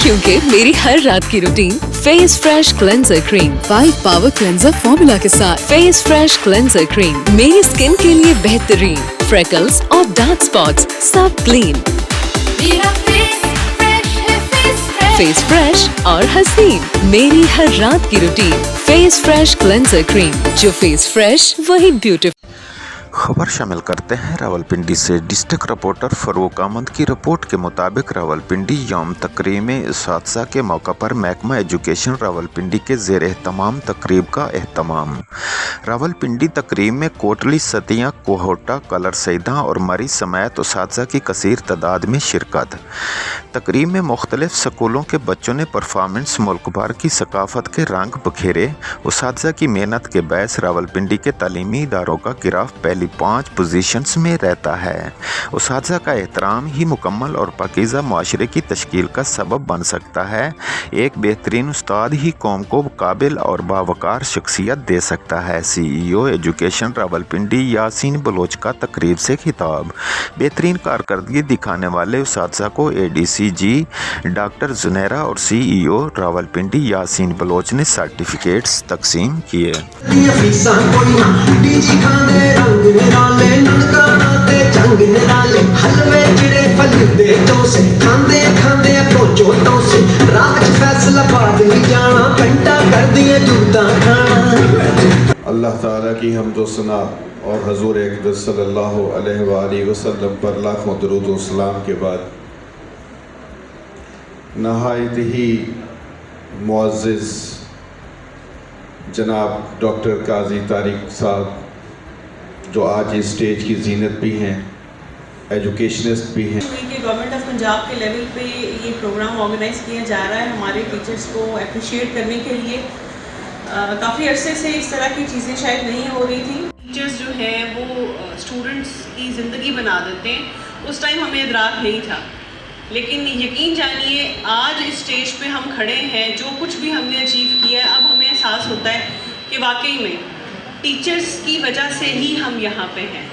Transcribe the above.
क्योंकि मेरी हर रात की routine face fresh cleanser cream 5 power cleanser formula के साथ। फेस फ्रेश क्लेंजर क्रीम मेरी स्किन के लिए बेहतरीन। फ्रेकल्स और डार्क स्पॉट्स सब क्लीन। मेरा फेस फ्रेश और हसीन। मेरी हर रात की routine face fresh cleanser cream, जो फेस फ्रेश वही ब्यूटीफुल। खबर शामिल करते हैं रावलपिंडी से। डिस्ट्रिक्ट रिपोर्टर फरूक अहमद की रिपोर्ट के मुताबिक रावलपिंडी यौम तकरीम इस्तिसा के मौका पर महकमा एजुकेशन रावलपिंडी के ज़ेर एहतमाम तकरीब का एहतमाम। रावलपिंडी तकरीब में कोटली सतिया कोहोटा कलर सईदा और मरी समेत इस्तिसा की कसीर तादाद में शिरकत। तकरीब में मुख्तलिफ स्कूलों के बच्चों ने परफॉर्मेंस मुल्क भर की सकाफत के रंग बखेरे। इस्तिसा की मेहनत के बैस रावलपिंडी के तालीमी इदारों का गिराफ पहली 5 पोजीशंस में रहता है। इस्तिसा का एहतराम ही मुकम्मल और पाकीज़ा मुआशरे की तश्कील का सबब बन सकता है। एक बेहतरीन उस्ताद ही कौम को काबिल और बावकार शख्सियत दे सकता है। CEO एजुकेशन रावलपिंडी यासीन बलोच का तकरीब से खिताब। बेहतरीन कारकर्दगी दिखाने वाले इस्तिसा को ADCG डॉक्टर जुनैरा और CEO रावलपिंडी यासीन बलोच ने सर्टिफिकेट्स तकसीम किए। अल्लाह ताला की हम्दो सना और हजूर अक़दस सल्लल्लाहु अलैहि वसल्लम पर लाखों दरूद व सलाम के बाद नहायत ही मुअज़्ज़िज़ जनाब डॉक्टर काजी तारिक साहब, जो आज इस स्टेज की जीनत भी हैं, एजुकेशनिस्ट भी हैं। कि गवर्नमेंट ऑफ पंजाब के लेवल पे ये प्रोग्राम ऑर्गेनाइज़ किया जा रहा है हमारे टीचर्स को अप्रिशिएट करने के लिए। काफ़ी अरसे से इस तरह की चीज़ें शायद नहीं हो रही थी। टीचर्स जो हैं वो स्टूडेंट्स की ज़िंदगी बना देते हैं, उस टाइम हमें इदराक नहीं था, लेकिन यकीन जानिए आज इस स्टेज पे हम खड़े हैं, जो कुछ भी हमने अचीव किया है अब हमें एहसास होता है कि वाकई में टीचर्स की वजह से ही हम यहाँ पे हैं।